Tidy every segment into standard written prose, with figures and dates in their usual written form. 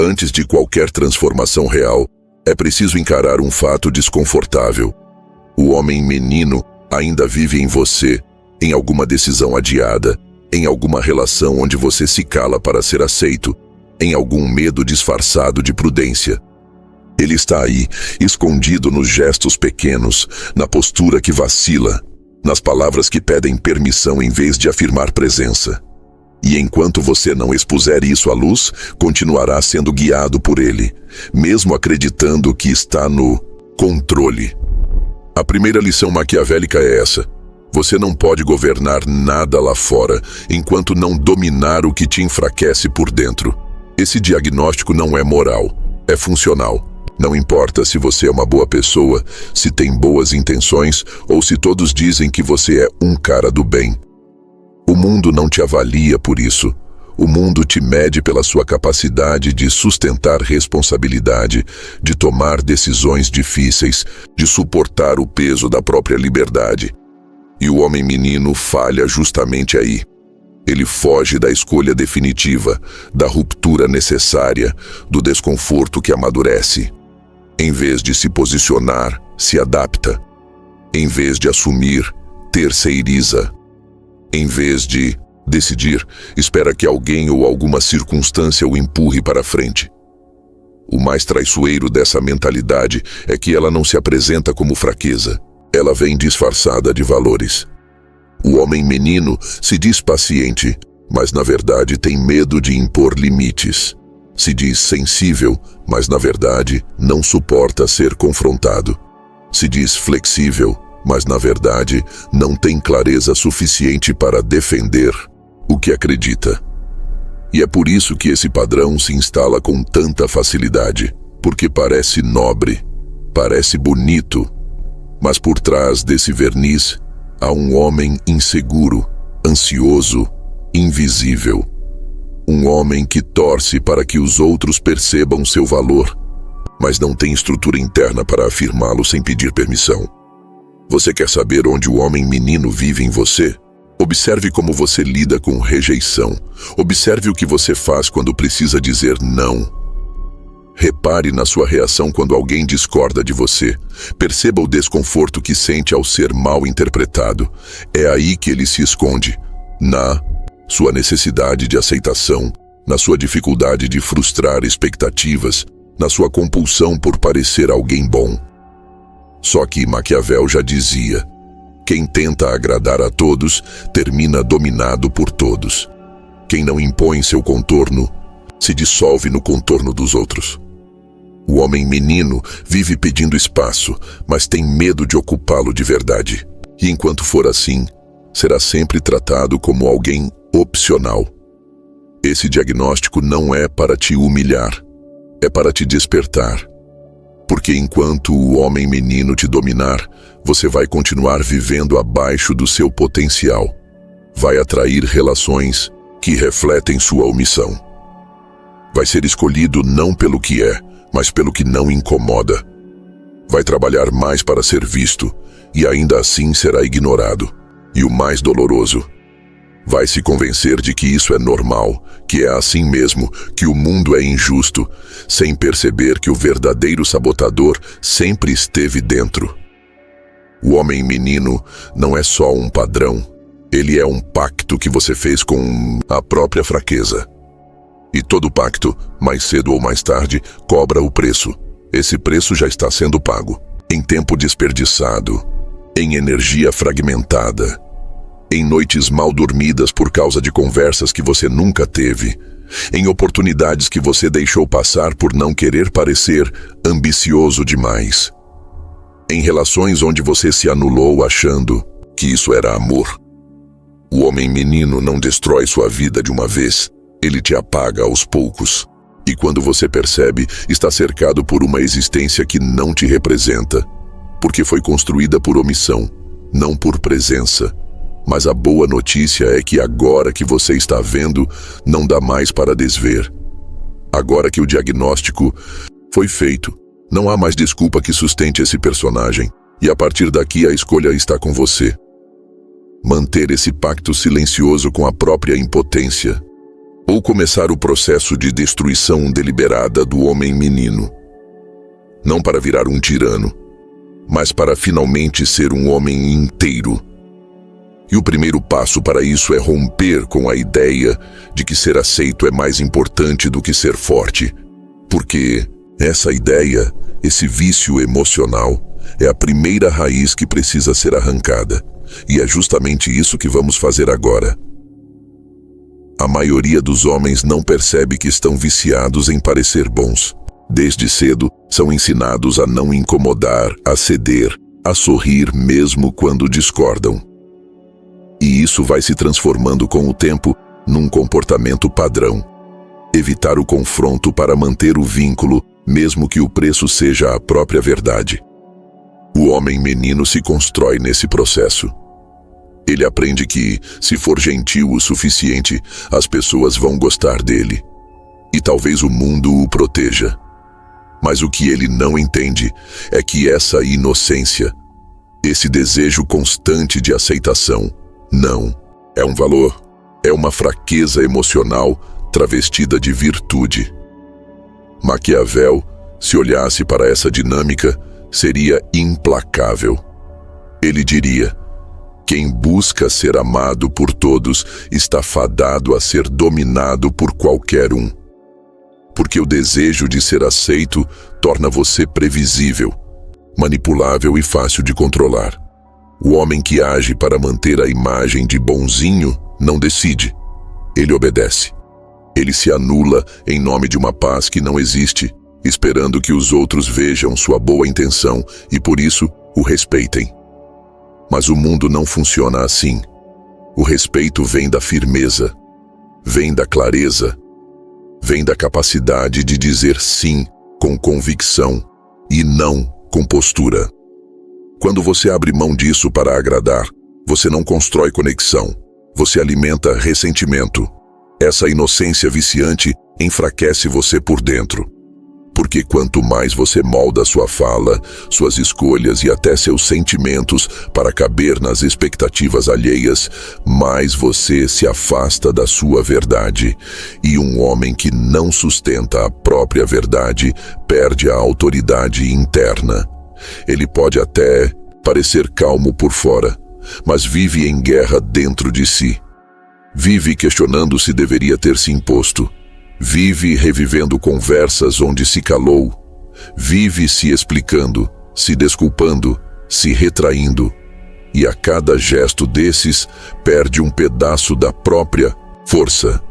Antes de qualquer transformação real, é preciso encarar um fato desconfortável. O homem menino ainda vive em você, em alguma decisão adiada, em alguma relação onde você se cala para ser aceito, em algum medo disfarçado de prudência. Ele está aí, escondido nos gestos pequenos, na postura que vacila, nas palavras que pedem permissão em vez de afirmar presença. E enquanto você não expuser isso à luz, continuará sendo guiado por ele, mesmo acreditando que está no controle. A primeira lição maquiavélica é essa: você não pode governar nada lá fora enquanto não dominar o que te enfraquece por dentro. Esse diagnóstico não é moral, é funcional. Não importa se você é uma boa pessoa, se tem boas intenções ou se todos dizem que você é um cara do bem. O mundo não te avalia por isso. O mundo te mede pela sua capacidade de sustentar responsabilidade, de tomar decisões difíceis, de suportar o peso da própria liberdade. E o homem menino falha justamente aí. Ele foge da escolha definitiva, da ruptura necessária, do desconforto que amadurece. Em vez de se posicionar, se adapta. Em vez de assumir, terceiriza. Em vez de decidir, espera que alguém ou alguma circunstância o empurre para frente. O mais traiçoeiro dessa mentalidade é que ela não se apresenta como fraqueza. Ela vem disfarçada de valores. O homem menino se diz paciente, mas na verdade tem medo de impor limites. Se diz sensível, mas na verdade não suporta ser confrontado. Se diz flexível, mas na verdade não tem clareza suficiente para defender o que acredita. E é por isso que esse padrão se instala com tanta facilidade, porque parece nobre, parece bonito, mas por trás desse verniz há um homem inseguro, ansioso, invisível. Um homem que torce para que os outros percebam seu valor, mas não tem estrutura interna para afirmá-lo sem pedir permissão. Você quer saber onde o homem menino vive em você? Observe como você lida com rejeição. Observe o que você faz quando precisa dizer não. Repare na sua reação quando alguém discorda de você. Perceba o desconforto que sente ao ser mal interpretado. É aí que ele se esconde. Na sua necessidade de aceitação, na sua dificuldade de frustrar expectativas, na sua compulsão por parecer alguém bom. Só que Maquiavel já dizia: quem tenta agradar a todos, termina dominado por todos. Quem não impõe seu contorno, se dissolve no contorno dos outros. O homem menino vive pedindo espaço, mas tem medo de ocupá-lo de verdade. E enquanto for assim, será sempre tratado como alguém opcional. Esse diagnóstico não é para te humilhar, é para te despertar. Porque enquanto o homem menino te dominar, você vai continuar vivendo abaixo do seu potencial. Vai atrair relações que refletem sua omissão. Vai ser escolhido não pelo que é, mas pelo que não incomoda. Vai trabalhar mais para ser visto, e ainda assim será ignorado. E o mais doloroso, vai se convencer de que isso é normal, que é assim mesmo, que o mundo é injusto, sem perceber que o verdadeiro sabotador sempre esteve dentro. O homem menino não é só um padrão, ele é um pacto que você fez com a própria fraqueza. E todo pacto, mais cedo ou mais tarde, cobra o preço. Esse preço já está sendo pago, em tempo desperdiçado, em energia fragmentada, em noites mal dormidas por causa de conversas que você nunca teve, em oportunidades que você deixou passar por não querer parecer ambicioso demais, em relações onde você se anulou achando que isso era amor. O homem menino não destrói sua vida de uma vez, ele te apaga aos poucos. E quando você percebe, está cercado por uma existência que não te representa, porque foi construída por omissão, não por presença. Mas a boa notícia é que agora que você está vendo, não dá mais para desver. Agora que o diagnóstico foi feito, não há mais desculpa que sustente esse personagem, e a partir daqui a escolha está com você. Manter esse pacto silencioso com a própria impotência, ou começar o processo de destruição deliberada do homem menino. Não para virar um tirano, mas para finalmente ser um homem inteiro. E o primeiro passo para isso é romper com a ideia de que ser aceito é mais importante do que ser forte. Porque essa ideia, esse vício emocional, é a primeira raiz que precisa ser arrancada. E é justamente isso que vamos fazer agora. A maioria dos homens não percebe que estão viciados em parecer bons. Desde cedo, são ensinados a não incomodar, a ceder, a sorrir mesmo quando discordam. E isso vai se transformando com o tempo num comportamento padrão. Evitar o confronto para manter o vínculo, mesmo que o preço seja a própria verdade. O homem menino se constrói nesse processo. Ele aprende que, se for gentil o suficiente, as pessoas vão gostar dele. E talvez o mundo o proteja. Mas o que ele não entende é que essa inocência, esse desejo constante de aceitação, não é um valor, é uma fraqueza emocional travestida de virtude. Maquiavel, se olhasse para essa dinâmica, seria implacável. Ele diria: quem busca ser amado por todos está fadado a ser dominado por qualquer um. Porque o desejo de ser aceito torna você previsível, manipulável e fácil de controlar. O homem que age para manter a imagem de bonzinho não decide, ele obedece. Ele se anula em nome de uma paz que não existe, esperando que os outros vejam sua boa intenção e por isso o respeitem. Mas o mundo não funciona assim. O respeito vem da firmeza, vem da clareza, vem da capacidade de dizer sim com convicção e não com postura. Quando você abre mão disso para agradar, você não constrói conexão, você alimenta ressentimento. Essa inocência viciante enfraquece você por dentro. Porque quanto mais você molda sua fala, suas escolhas e até seus sentimentos para caber nas expectativas alheias, mais você se afasta da sua verdade. E um homem que não sustenta a própria verdade perde a autoridade interna. Ele pode até parecer calmo por fora, mas vive em guerra dentro de si. Vive questionando se deveria ter se imposto. Vive revivendo conversas onde se calou. Vive se explicando, se desculpando, se retraindo. E a cada gesto desses, perde um pedaço da própria força.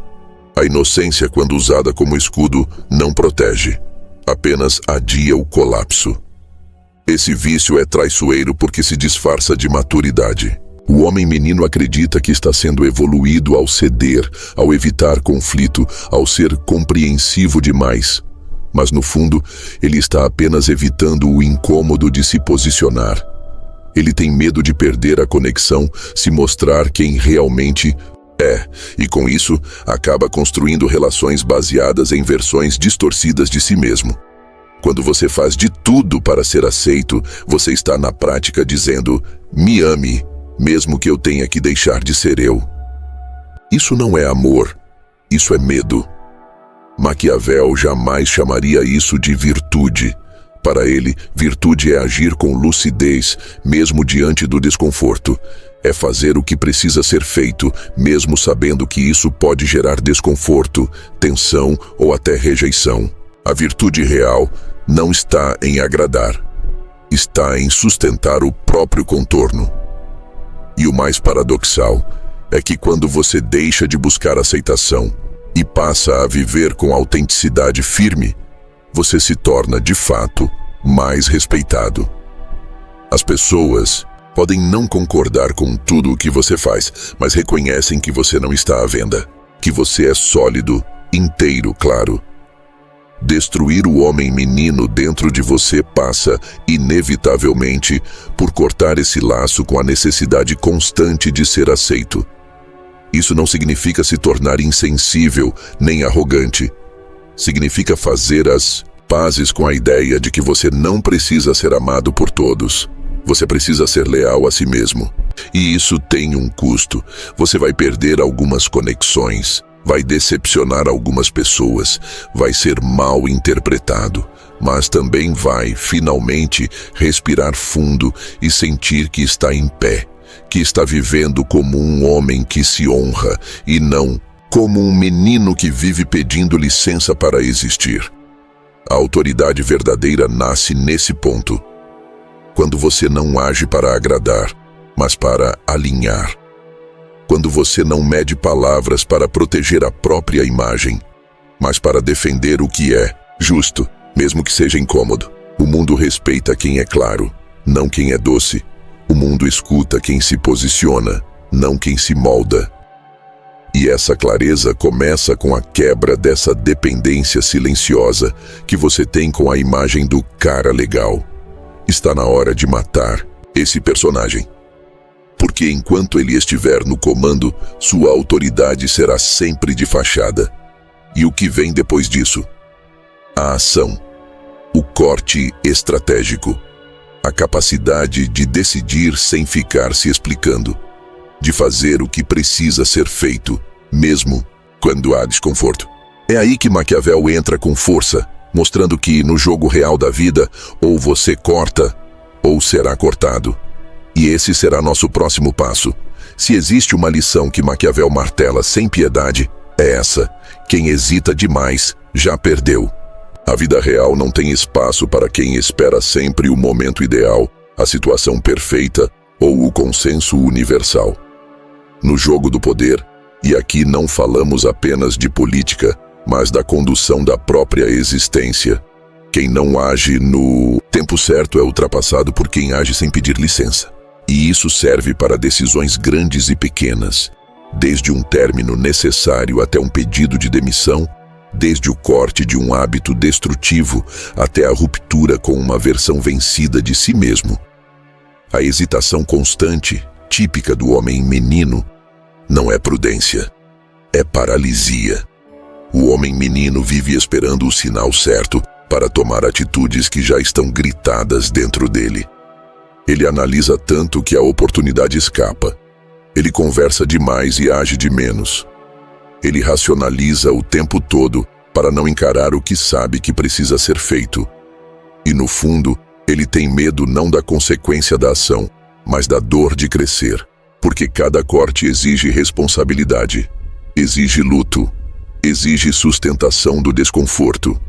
A inocência, quando usada como escudo, não protege. Apenas adia o colapso. Esse vício é traiçoeiro porque se disfarça de maturidade. O homem menino acredita que está sendo evoluído ao ceder, ao evitar conflito, ao ser compreensivo demais. Mas no fundo, ele está apenas evitando o incômodo de se posicionar. Ele tem medo de perder a conexão, se mostrar quem realmente é, e com isso, acaba construindo relações baseadas em versões distorcidas de si mesmo. Quando você faz de tudo para ser aceito, você está na prática dizendo: me ame, mesmo que eu tenha que deixar de ser eu. Isso não é amor, isso é medo. Maquiavel jamais chamaria isso de virtude. Para ele, virtude é agir com lucidez, mesmo diante do desconforto. É fazer o que precisa ser feito, mesmo sabendo que isso pode gerar desconforto, tensão ou até rejeição. A virtude real não está em agradar, está em sustentar o próprio contorno. E o mais paradoxal é que quando você deixa de buscar aceitação e passa a viver com autenticidade firme, você se torna, de fato, mais respeitado. As pessoas podem não concordar com tudo o que você faz, mas reconhecem que você não está à venda, que você é sólido, inteiro, claro. Destruir o homem menino dentro de você passa, inevitavelmente, por cortar esse laço com a necessidade constante de ser aceito. Isso não significa se tornar insensível nem arrogante. Significa fazer as pazes com a ideia de que você não precisa ser amado por todos. Você precisa ser leal a si mesmo. E isso tem um custo. Você vai perder algumas conexões. vai decepcionar algumas pessoas, vai ser mal interpretado, mas também vai, finalmente, respirar fundo e sentir que está em pé, que está vivendo como um homem que se honra e não como um menino que vive pedindo licença para existir. A autoridade verdadeira nasce nesse ponto. Quando você não age para agradar, mas para alinhar. Quando você não mede palavras para proteger a própria imagem, mas para defender o que é justo, mesmo que seja incômodo. O mundo respeita quem é claro, não quem é doce. O mundo escuta quem se posiciona, não quem se molda. E essa clareza começa com a quebra dessa dependência silenciosa que você tem com a imagem do cara legal. Está na hora de matar esse personagem. Porque enquanto ele estiver no comando, sua autoridade será sempre de fachada. E o que vem depois disso? A ação, o corte estratégico, a capacidade de decidir sem ficar se explicando, de fazer o que precisa ser feito, mesmo quando há desconforto. É aí que Maquiavel entra com força, mostrando que no jogo real da vida, ou você corta, ou será cortado. E esse será nosso próximo passo. Se existe uma lição que Maquiavel martela sem piedade, é essa: quem hesita demais já perdeu. A vida real não tem espaço para quem espera sempre o momento ideal, a situação perfeita ou o consenso universal. No jogo do poder, e aqui não falamos apenas de política, mas da condução da própria existência. Quem não age no tempo certo é ultrapassado por quem age sem pedir licença. E isso serve para decisões grandes e pequenas, desde um término necessário até um pedido de demissão, desde o corte de um hábito destrutivo até a ruptura com uma versão vencida de si mesmo. A hesitação constante, típica do homem menino, não é prudência, é paralisia. O homem menino vive esperando o sinal certo para tomar atitudes que já estão gritadas dentro dele. Ele analisa tanto que a oportunidade escapa. Ele conversa demais e age de menos. Ele racionaliza o tempo todo para não encarar o que sabe que precisa ser feito. E no fundo, ele tem medo não da consequência da ação, mas da dor de crescer. Porque cada corte exige responsabilidade, exige luto, exige sustentação do desconforto.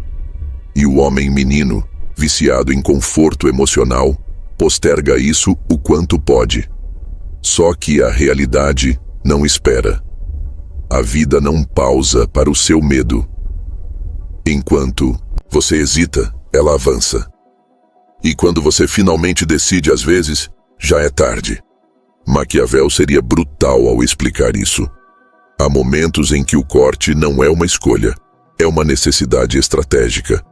E o homem menino, viciado em conforto emocional, posterga isso o quanto pode. Só que a realidade não espera. A vida não pausa para o seu medo. Enquanto você hesita, ela avança. E quando você finalmente decide, às vezes, já é tarde. Maquiavel seria brutal ao explicar isso. Há momentos em que o corte não é uma escolha, é uma necessidade estratégica.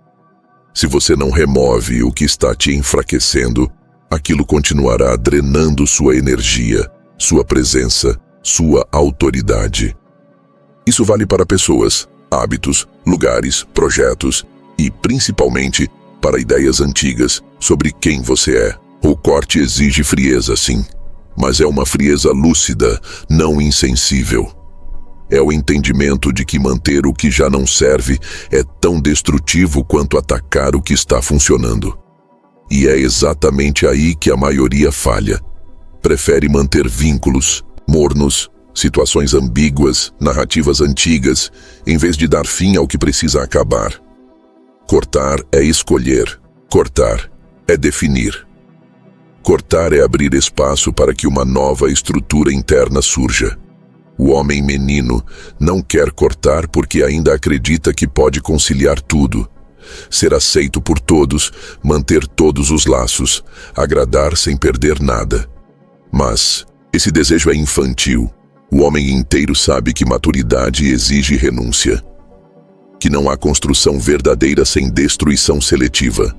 Se você não remove o que está te enfraquecendo, aquilo continuará drenando sua energia, sua presença, sua autoridade. Isso vale para pessoas, hábitos, lugares, projetos e, principalmente, para ideias antigas sobre quem você é. O corte exige frieza, sim, mas é uma frieza lúcida, não insensível. É o entendimento de que manter o que já não serve é tão destrutivo quanto atacar o que está funcionando. E é exatamente aí que a maioria falha. Prefere manter vínculos mornos, situações ambíguas, narrativas antigas, em vez de dar fim ao que precisa acabar. Cortar é escolher. Cortar é definir. Cortar é abrir espaço para que uma nova estrutura interna surja. O homem menino não quer cortar porque ainda acredita que pode conciliar tudo. Ser aceito por todos, manter todos os laços, agradar sem perder nada. Mas esse desejo é infantil. O homem inteiro sabe que maturidade exige renúncia. Que não há construção verdadeira sem destruição seletiva.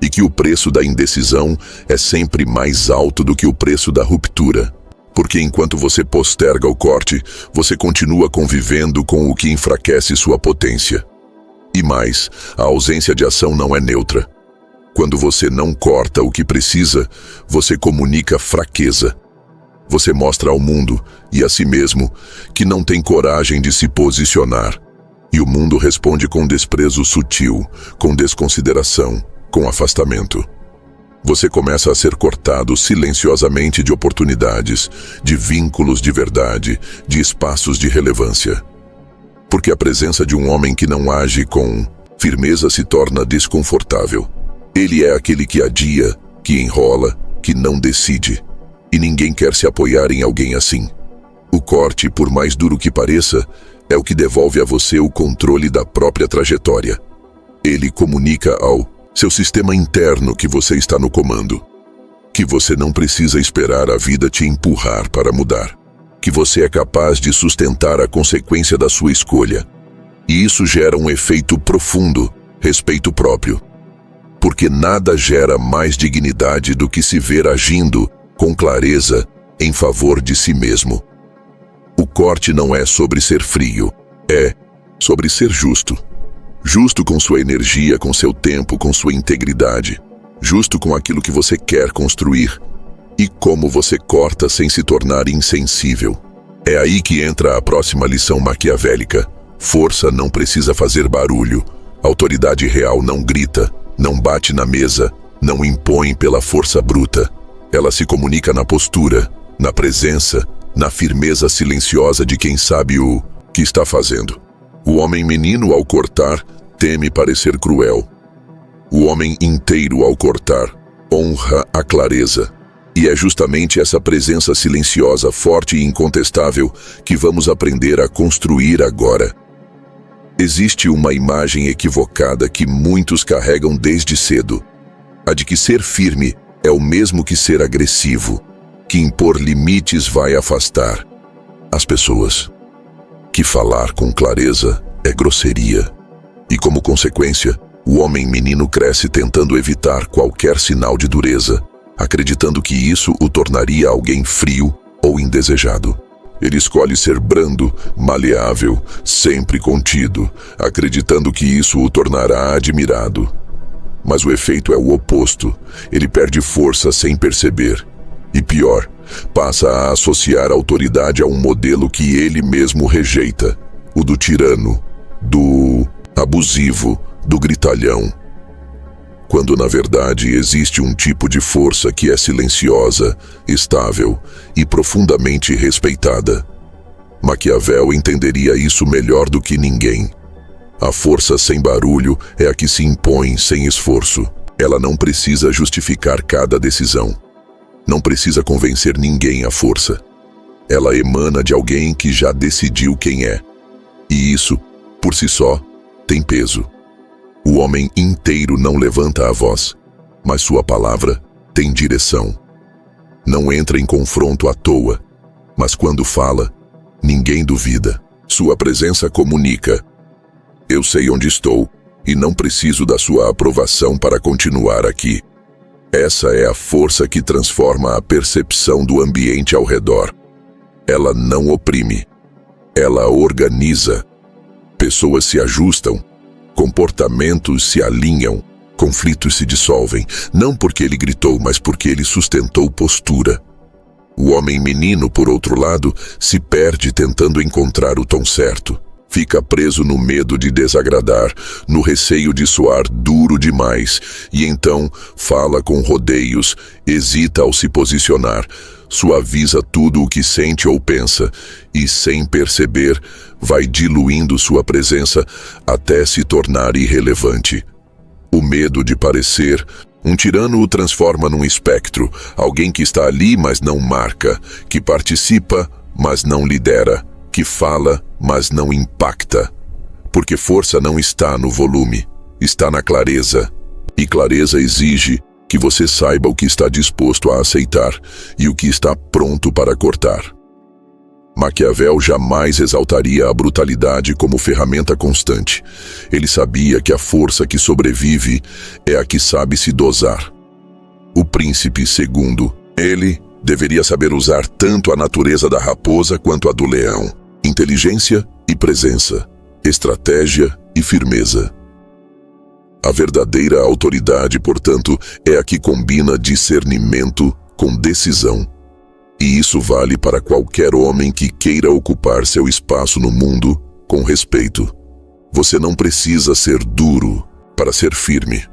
E que o preço da indecisão é sempre mais alto do que o preço da ruptura. Porque enquanto você posterga o corte, você continua convivendo com o que enfraquece sua potência. E mais, a ausência de ação não é neutra. Quando você não corta o que precisa, você comunica fraqueza. Você mostra ao mundo e a si mesmo que não tem coragem de se posicionar. E o mundo responde com desprezo sutil, com desconsideração, com afastamento. Você começa a ser cortado silenciosamente de oportunidades, de vínculos de verdade, de espaços de relevância. Porque a presença de um homem que não age com firmeza se torna desconfortável. Ele é aquele que adia, que enrola, que não decide. E ninguém quer se apoiar em alguém assim. O corte, por mais duro que pareça, é o que devolve a você o controle da própria trajetória. Ele comunica ao seu sistema interno que você está no comando, que você não precisa esperar a vida te empurrar para mudar, que você é capaz de sustentar a consequência da sua escolha. E isso gera um efeito profundo, respeito próprio. Porque nada gera mais dignidade do que se ver agindo com clareza em favor de si mesmo. O corte não é sobre ser frio, é sobre ser justo. Justo com sua energia, com seu tempo, com sua integridade. Justo com aquilo que você quer construir. E como você corta sem se tornar insensível. É aí que entra a próxima lição maquiavélica. Força não precisa fazer barulho. Autoridade real não grita, não bate na mesa, não impõe pela força bruta. Ela se comunica na postura, na presença, na firmeza silenciosa de quem sabe o que está fazendo. O homem menino, ao cortar, teme parecer cruel. O homem inteiro, ao cortar, honra a clareza. E é justamente essa presença silenciosa, forte e incontestável que vamos aprender a construir agora. Existe uma imagem equivocada que muitos carregam desde cedo. A de que ser firme é o mesmo que ser agressivo, que impor limites vai afastar as pessoas. Que falar com clareza é grosseria. E como consequência, o homem menino cresce tentando evitar qualquer sinal de dureza, acreditando que isso o tornaria alguém frio ou indesejado. Ele escolhe ser brando, maleável, sempre contido, acreditando que isso o tornará admirado. Mas o efeito é o oposto. Ele perde força sem perceber. E pior, passa a associar a autoridade a um modelo que ele mesmo rejeita. O do tirano, do abusivo, do gritalhão. Quando na verdade existe um tipo de força que é silenciosa, estável e profundamente respeitada. Maquiavel entenderia isso melhor do que ninguém. A força sem barulho é a que se impõe sem esforço. Ela não precisa justificar cada decisão. Não precisa convencer ninguém à força. Ela emana de alguém que já decidiu quem é. E isso, por si só, tem peso. O homem inteiro não levanta a voz, mas sua palavra tem direção. Não entra em confronto à toa, mas quando fala, ninguém duvida. Sua presença comunica. Eu sei onde estou e não preciso da sua aprovação para continuar aqui. Essa é a força que transforma a percepção do ambiente ao redor. Ela não oprime. Ela organiza. Pessoas se ajustam. Comportamentos se alinham, conflitos se dissolvem, não porque ele gritou, mas porque ele sustentou postura. O homem menino, por outro lado, se perde tentando encontrar o tom certo. Fica preso no medo de desagradar, no receio de soar duro demais, e então fala com rodeios, hesita ao se posicionar, suaviza tudo o que sente ou pensa, e sem perceber, vai diluindo sua presença até se tornar irrelevante. O medo de parecer um tirano o transforma num espectro, alguém que está ali, mas não marca, que participa, mas não lidera, que fala, mas não impacta. Porque força não está no volume, está na clareza. E clareza exige que você saiba o que está disposto a aceitar e o que está pronto para cortar. Maquiavel jamais exaltaria a brutalidade como ferramenta constante. Ele sabia que a força que sobrevive é a que sabe se dosar. O príncipe, segundo ele, deveria saber usar tanto a natureza da raposa quanto a do leão. Inteligência e presença, estratégia e firmeza. A verdadeira autoridade, portanto, é a que combina discernimento com decisão. E isso vale para qualquer homem que queira ocupar seu espaço no mundo com respeito. Você não precisa ser duro para ser firme.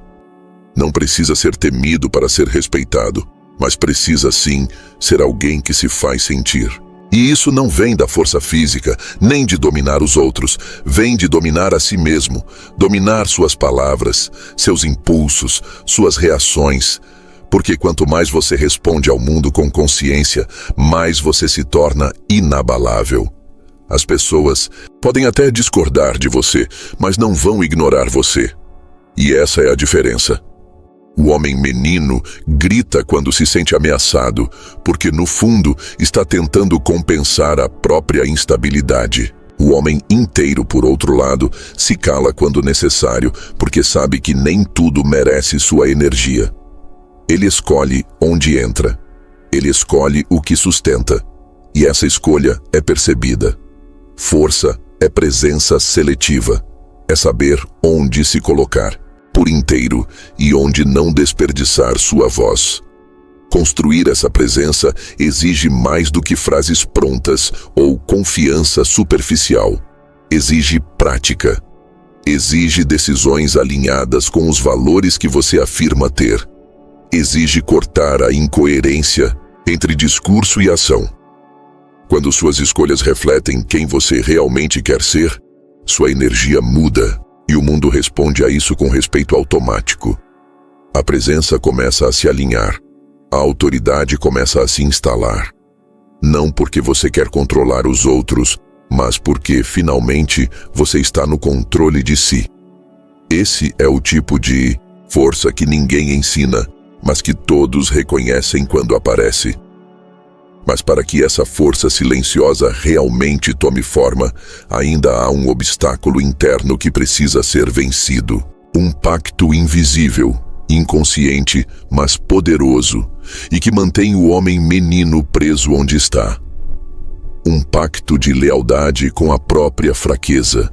Não precisa ser temido para ser respeitado, mas precisa sim ser alguém que se faz sentir. E isso não vem da força física, nem de dominar os outros, vem de dominar a si mesmo, dominar suas palavras, seus impulsos, suas reações. Porque quanto mais você responde ao mundo com consciência, mais você se torna inabalável. As pessoas podem até discordar de você, mas não vão ignorar você. E essa é a diferença. O homem menino grita quando se sente ameaçado, porque no fundo está tentando compensar a própria instabilidade. O homem inteiro, por outro lado, se cala quando necessário, porque sabe que nem tudo merece sua energia. Ele escolhe onde entra. Ele escolhe o que sustenta. E essa escolha é percebida. Força é presença seletiva. É saber onde se colocar por inteiro e onde não desperdiçar sua voz. Construir essa presença exige mais do que frases prontas ou confiança superficial. Exige prática. Exige decisões alinhadas com os valores que você afirma ter. Exige cortar a incoerência entre discurso e ação. Quando suas escolhas refletem quem você realmente quer ser, sua energia muda. E o mundo responde a isso com respeito automático. A presença começa a se alinhar. A autoridade começa a se instalar. Não porque você quer controlar os outros, mas porque, finalmente, você está no controle de si. Esse é o tipo de força que ninguém ensina, mas que todos reconhecem quando aparece. Mas para que essa força silenciosa realmente tome forma, ainda há um obstáculo interno que precisa ser vencido. Um pacto invisível, inconsciente, mas poderoso, e que mantém o homem menino preso onde está. Um pacto de lealdade com a própria fraqueza.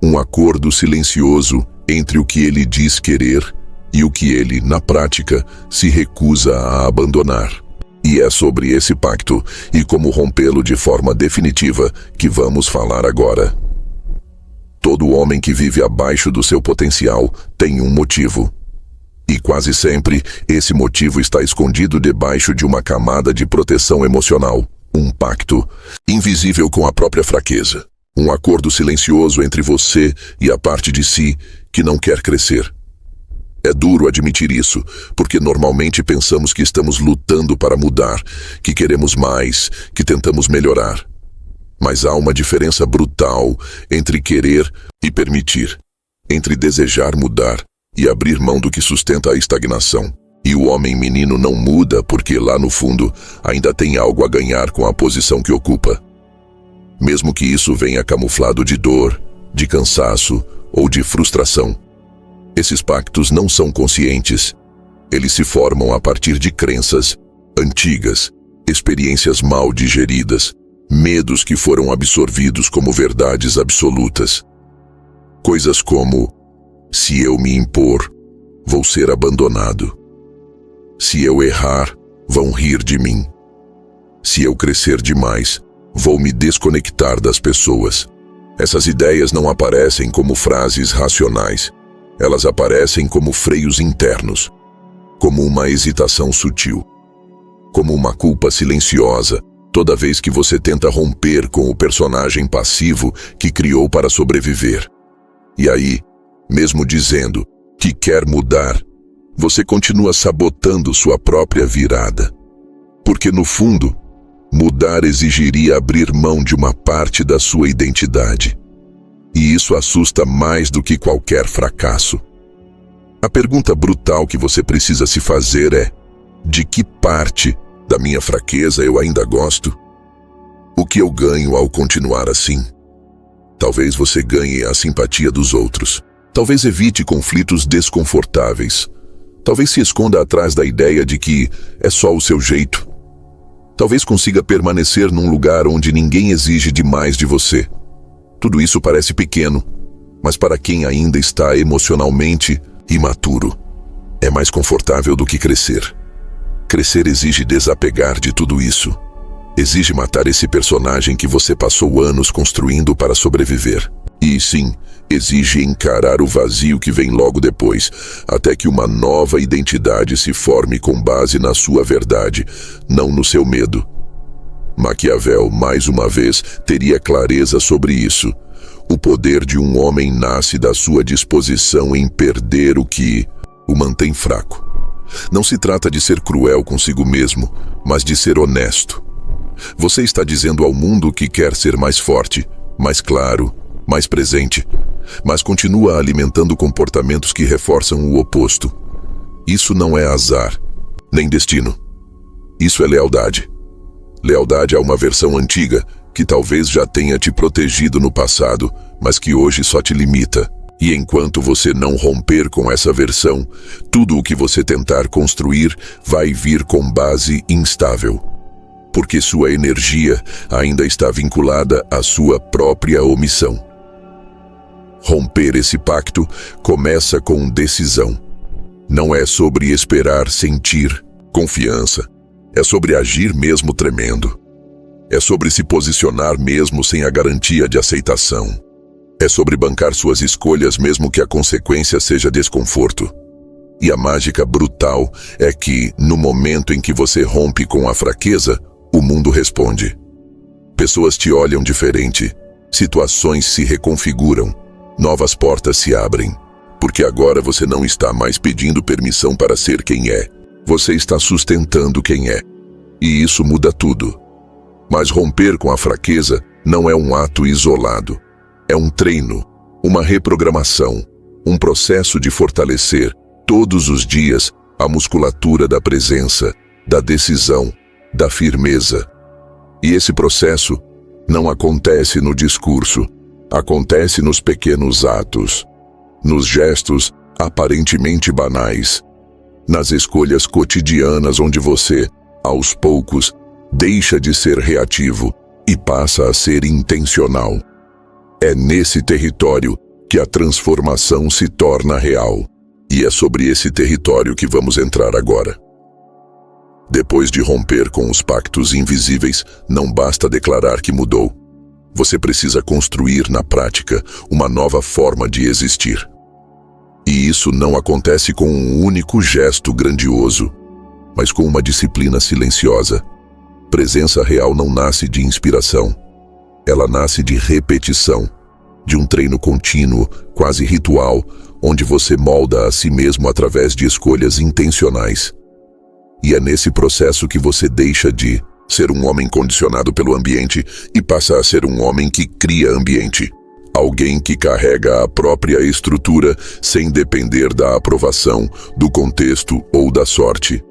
Um acordo silencioso entre o que ele diz querer e o que ele, na prática, se recusa a abandonar. E é sobre esse pacto e como rompê-lo de forma definitiva que vamos falar agora. Todo homem que vive abaixo do seu potencial tem um motivo. E quase sempre, esse motivo está escondido debaixo de uma camada de proteção emocional. Um pacto invisível com a própria fraqueza. Um acordo silencioso entre você e a parte de si que não quer crescer. É duro admitir isso, porque normalmente pensamos que estamos lutando para mudar, que queremos mais, que tentamos melhorar. Mas há uma diferença brutal entre querer e permitir, entre desejar mudar e abrir mão do que sustenta a estagnação. E o homem menino não muda porque lá no fundo ainda tem algo a ganhar com a posição que ocupa. Mesmo que isso venha camuflado de dor, de cansaço ou de frustração. Esses pactos não são conscientes. Eles se formam a partir de crenças antigas, experiências mal digeridas, medos que foram absorvidos como verdades absolutas. Coisas como: se eu me impor, vou ser abandonado. Se eu errar, vão rir de mim. Se eu crescer demais, vou me desconectar das pessoas. Essas ideias não aparecem como frases racionais. Elas aparecem como freios internos, como uma hesitação sutil, como uma culpa silenciosa, toda vez que você tenta romper com o personagem passivo que criou para sobreviver. E aí, mesmo dizendo que quer mudar, você continua sabotando sua própria virada. Porque no fundo, mudar exigiria abrir mão de uma parte da sua identidade. E isso assusta mais do que qualquer fracasso. A pergunta brutal que você precisa se fazer é: de que parte da minha fraqueza eu ainda gosto? O que eu ganho ao continuar assim? Talvez você ganhe a simpatia dos outros. Talvez evite conflitos desconfortáveis. Talvez se esconda atrás da ideia de que é só o seu jeito. Talvez consiga permanecer num lugar onde ninguém exige demais de você. Tudo isso parece pequeno, mas para quem ainda está emocionalmente imaturo, é mais confortável do que crescer. Crescer exige desapegar de tudo isso. Exige matar esse personagem que você passou anos construindo para sobreviver. E sim, exige encarar o vazio que vem logo depois, até que uma nova identidade se forme com base na sua verdade, não no seu medo. Maquiavel, mais uma vez, teria clareza sobre isso. O poder de um homem nasce da sua disposição em perder o que o mantém fraco. Não se trata de ser cruel consigo mesmo, mas de ser honesto. Você está dizendo ao mundo que quer ser mais forte, mais claro, mais presente, mas continua alimentando comportamentos que reforçam o oposto. Isso não é azar, nem destino. Isso é lealdade. Lealdade a uma versão antiga que talvez já tenha te protegido no passado, mas que hoje só te limita. E enquanto você não romper com essa versão, tudo o que você tentar construir vai vir com base instável. Porque sua energia ainda está vinculada à sua própria omissão. Romper esse pacto começa com decisão. Não é sobre esperar sentir confiança. É sobre agir mesmo tremendo. É sobre se posicionar mesmo sem a garantia de aceitação. É sobre bancar suas escolhas mesmo que a consequência seja desconforto. E a mágica brutal é que, no momento em que você rompe com a fraqueza, o mundo responde. Pessoas te olham diferente, situações se reconfiguram, novas portas se abrem. Porque agora você não está mais pedindo permissão para ser quem é. Você está sustentando quem é. E isso muda tudo. Mas romper com a fraqueza não é um ato isolado. É um treino, uma reprogramação, um processo de fortalecer, todos os dias, a musculatura da presença, da decisão, da firmeza. E esse processo não acontece no discurso, acontece nos pequenos atos, nos gestos aparentemente banais, nas escolhas cotidianas onde você, aos poucos, deixa de ser reativo e passa a ser intencional. É nesse território que a transformação se torna real. E é sobre esse território que vamos entrar agora. Depois de romper com os pactos invisíveis, não basta declarar que mudou. Você precisa construir na prática uma nova forma de existir. E isso não acontece com um único gesto grandioso, mas com uma disciplina silenciosa. Presença real não nasce de inspiração. Ela nasce de repetição, de um treino contínuo, quase ritual, onde você molda a si mesmo através de escolhas intencionais. E é nesse processo que você deixa de ser um homem condicionado pelo ambiente e passa a ser um homem que cria ambiente. Alguém que carrega a própria estrutura sem depender da aprovação, do contexto ou da sorte.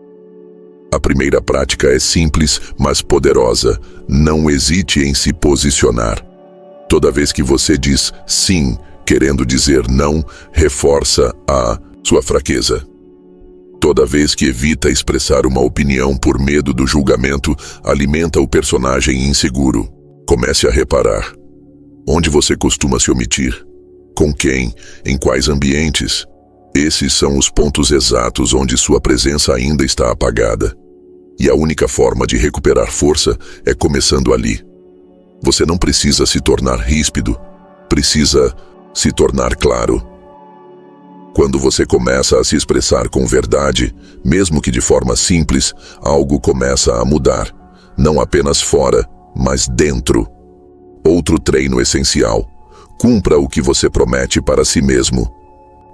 A primeira prática é simples, mas poderosa. Não hesite em se posicionar. Toda vez que você diz sim, querendo dizer não, reforça a sua fraqueza. Toda vez que evita expressar uma opinião por medo do julgamento, alimenta o personagem inseguro. Comece a reparar. Onde você costuma se omitir? Com quem? Em quais ambientes? Esses são os pontos exatos onde sua presença ainda está apagada. E a única forma de recuperar força é começando ali. Você não precisa se tornar ríspido, precisa se tornar claro. Quando você começa a se expressar com verdade, mesmo que de forma simples, algo começa a mudar, não apenas fora, mas dentro. Outro treino essencial: cumpra o que você promete para si mesmo.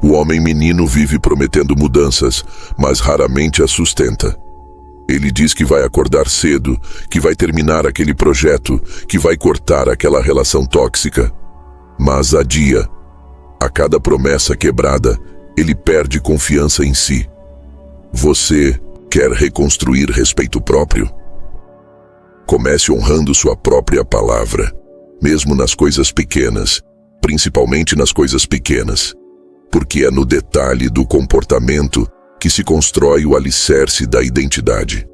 O homem menino vive prometendo mudanças, mas raramente as sustenta. Ele diz que vai acordar cedo, que vai terminar aquele projeto, que vai cortar aquela relação tóxica. Mas adia. A cada promessa quebrada, ele perde confiança em si. Você quer reconstruir respeito próprio? Comece honrando sua própria palavra, mesmo nas coisas pequenas, principalmente nas coisas pequenas, porque é no detalhe do comportamento que se constrói o alicerce da identidade.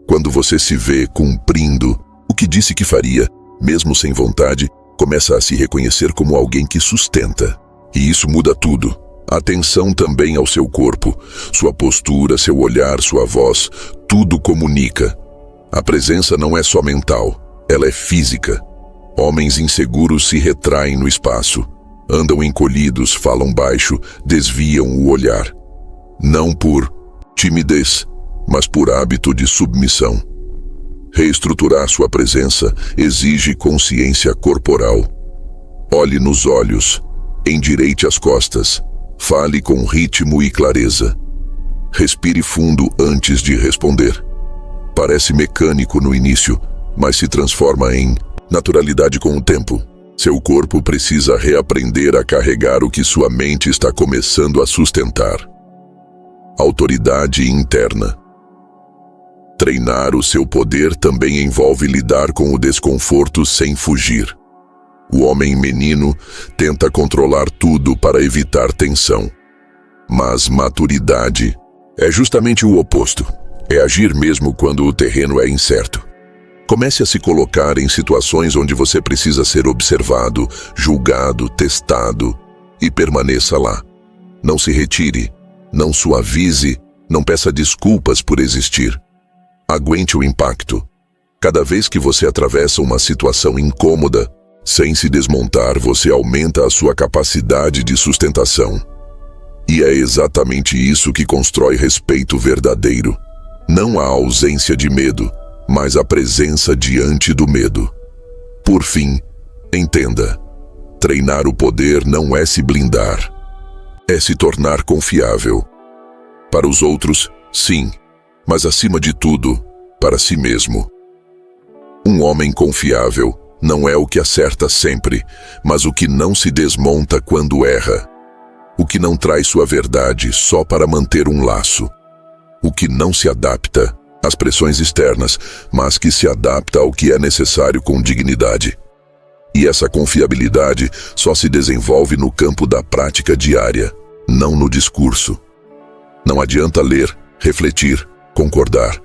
Quando você se vê cumprindo o que disse que faria, mesmo sem vontade, começa a se reconhecer como alguém que sustenta. E isso muda tudo. Atenção também ao seu corpo, sua postura, seu olhar, sua voz, tudo comunica. A presença não é só mental, ela é física. Homens inseguros se retraem no espaço, andam encolhidos, falam baixo, desviam o olhar. Não por timidez, mas por hábito de submissão. Reestruturar sua presença exige consciência corporal. Olhe nos olhos, endireite as costas, fale com ritmo e clareza. Respire fundo antes de responder. Parece mecânico no início, mas se transforma em naturalidade com o tempo. Seu corpo precisa reaprender a carregar o que sua mente está começando a sustentar. Autoridade interna. Treinar o seu poder também envolve lidar com o desconforto sem fugir. O homem menino tenta controlar tudo para evitar tensão. Mas maturidade é justamente o oposto. É agir mesmo quando o terreno é incerto. Comece a se colocar em situações onde você precisa ser observado, julgado, testado e permaneça lá. Não se retire, não suavize, não peça desculpas por existir. Aguente o impacto. Cada vez que você atravessa uma situação incômoda, sem se desmontar, você aumenta a sua capacidade de sustentação. E é exatamente isso que constrói respeito verdadeiro. Não a ausência de medo, mas a presença diante do medo. Por fim, entenda: treinar o poder não é se blindar, é se tornar confiável. Para os outros, sim, mas acima de tudo, para si mesmo. Um homem confiável não é o que acerta sempre, mas o que não se desmonta quando erra. O que não traz sua verdade só para manter um laço. O que não se adapta às pressões externas, mas que se adapta ao que é necessário com dignidade. E essa confiabilidade só se desenvolve no campo da prática diária, não no discurso. Não adianta ler, refletir, concordar.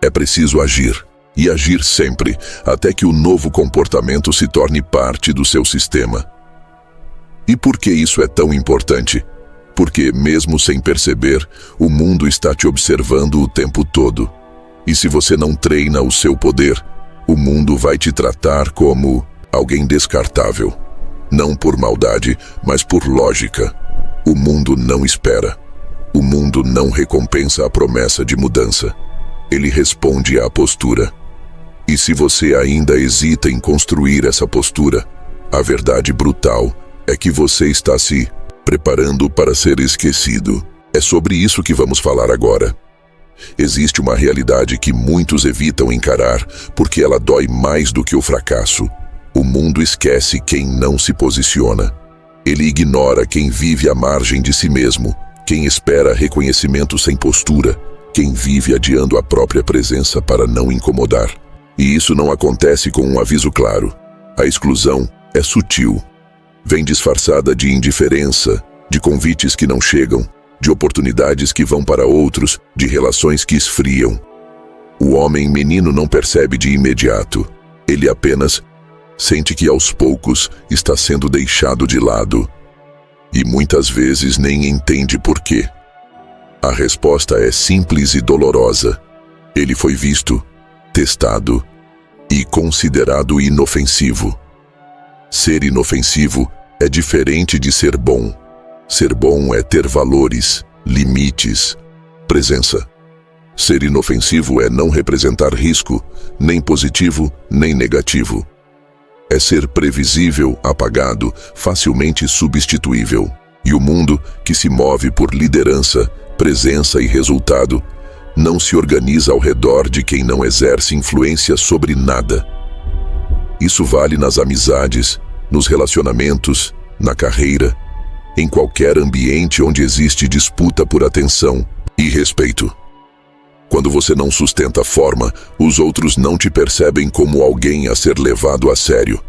É preciso agir, e agir sempre, até que o novo comportamento se torne parte do seu sistema. E por que isso é tão importante? Porque, mesmo sem perceber, o mundo está te observando o tempo todo. E se você não treina o seu poder, o mundo vai te tratar como alguém descartável. Não por maldade, mas por lógica. O mundo não espera. O mundo não recompensa a promessa de mudança. Ele responde à postura. E se você ainda hesita em construir essa postura, a verdade brutal é que você está se preparando para ser esquecido. É sobre isso que vamos falar agora. Existe uma realidade que muitos evitam encarar porque ela dói mais do que o fracasso. O mundo esquece quem não se posiciona. Ele ignora quem vive à margem de si mesmo, quem espera reconhecimento sem postura, quem vive adiando a própria presença para não incomodar. E isso não acontece com um aviso claro. A exclusão é sutil. Vem disfarçada de indiferença, de convites que não chegam, de oportunidades que vão para outros, de relações que esfriam. O homem menino não percebe de imediato. Ele apenas sente que aos poucos está sendo deixado de lado. E muitas vezes nem entende por quê. A resposta é simples e dolorosa. Ele foi visto, testado e considerado inofensivo. Ser inofensivo é diferente de ser bom. Ser bom é ter valores, limites, presença. Ser inofensivo é não representar risco, nem positivo, nem negativo. É ser previsível, apagado, facilmente substituível. E o mundo, que se move por liderança, presença e resultado, não se organiza ao redor de quem não exerce influência sobre nada. Isso vale nas amizades, nos relacionamentos, na carreira, em qualquer ambiente onde existe disputa por atenção e respeito. Quando você não sustenta forma, os outros não te percebem como alguém a ser levado a sério.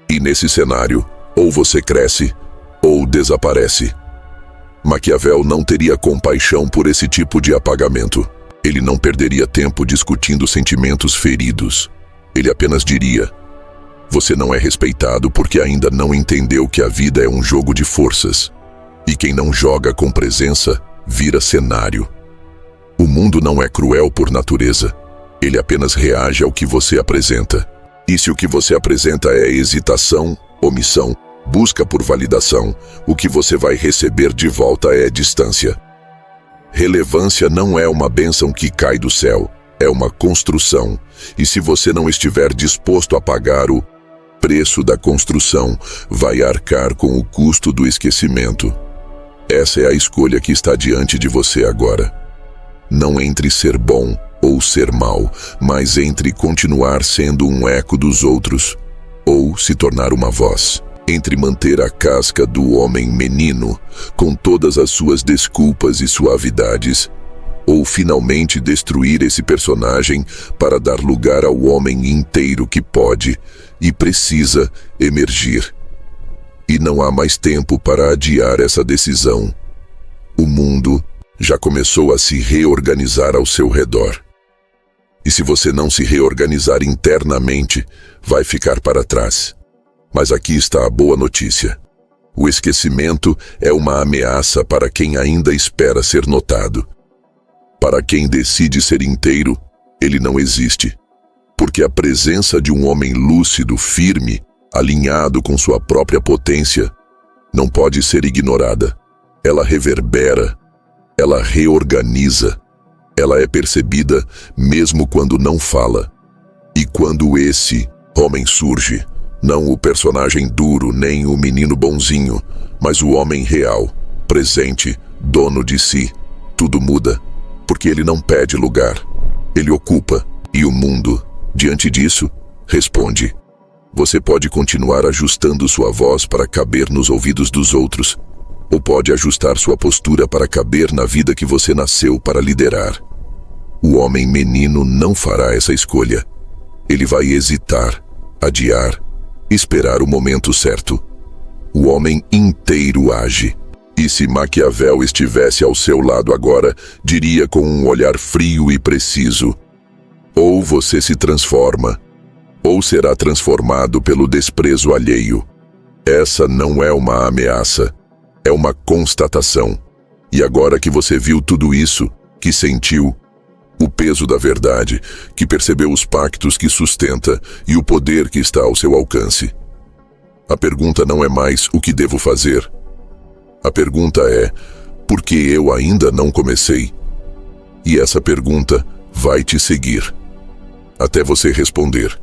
E nesse cenário, ou você cresce, ou desaparece. Maquiavel não teria compaixão por esse tipo de apagamento. Ele não perderia tempo discutindo sentimentos feridos. Ele apenas diria: você não é respeitado porque ainda não entendeu que a vida é um jogo de forças. E quem não joga com presença, vira cenário. O mundo não é cruel por natureza. Ele apenas reage ao que você apresenta. E se o que você apresenta é hesitação, omissão, busca por validação, o que você vai receber de volta é distância. Relevância não é uma bênção que cai do céu, é uma construção. E se você não estiver disposto a pagar o preço da construção, vai arcar com o custo do esquecimento. Essa é a escolha que está diante de você agora. Não entre ser bom ou ser mal, mas entre continuar sendo um eco dos outros ou se tornar uma voz. Entre manter a casca do homem menino, com todas as suas desculpas e suavidades, ou finalmente destruir esse personagem para dar lugar ao homem inteiro que pode e precisa emergir. E não há mais tempo para adiar essa decisão. O mundo já começou a se reorganizar ao seu redor. E se você não se reorganizar internamente, vai ficar para trás. Mas aqui está a boa notícia. O esquecimento é uma ameaça para quem ainda espera ser notado. Para quem decide ser inteiro, ele não existe. Porque a presença de um homem lúcido, firme, alinhado com sua própria potência, não pode ser ignorada. Ela reverbera, ela reorganiza, ela é percebida mesmo quando não fala. E quando esse homem surge, não o personagem duro nem o menino bonzinho, mas o homem real, presente, dono de si, tudo muda. Porque ele não pede lugar, ele ocupa, e o mundo, diante disso, responde. Você pode continuar ajustando sua voz para caber nos ouvidos dos outros, ou pode ajustar sua postura para caber na vida que você nasceu para liderar. O homem menino não fará essa escolha. Ele vai hesitar, adiar, esperar o momento certo. O homem inteiro age. E se Maquiavel estivesse ao seu lado agora, diria com um olhar frio e preciso: ou você se transforma, ou será transformado pelo desprezo alheio. Essa não é uma ameaça, é uma constatação. E agora que você viu tudo isso, que sentiu o peso da verdade, que percebeu os pactos que sustenta e o poder que está ao seu alcance, a pergunta não é mais o que devo fazer. A pergunta é, por que eu ainda não comecei? E essa pergunta vai te seguir até você responder.